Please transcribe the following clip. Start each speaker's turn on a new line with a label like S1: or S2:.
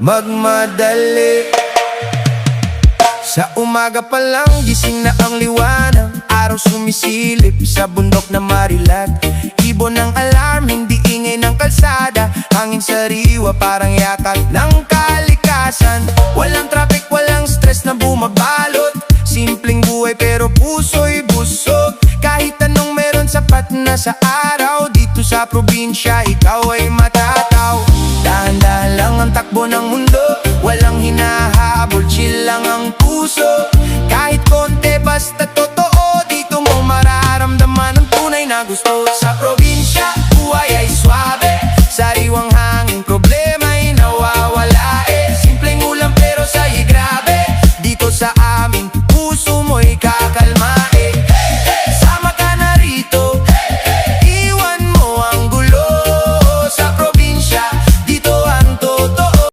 S1: magmadali. Sa umaga pa lang, gising na ang liwanag. Araw sumisilip sa bundok na Marilag. Ibon ng alarm, hindi ingay ng kalsada. Hangin sariwa, parang yakat ng kalikasan. Walang traffic, walang stress na bumabalot. Simpleng buhay pero puso'y busog. Kahit anong meron, sapat na sa araw. Dito sa probinsya, ikaw ay matataw. Dahan-dahan lang ang takbo ng mundo. Walang hinahabol, chill lang ang puso. Kahit konti, basta totoo. Dito mo mararamdaman ang tunay na gusto. Sa probinsya,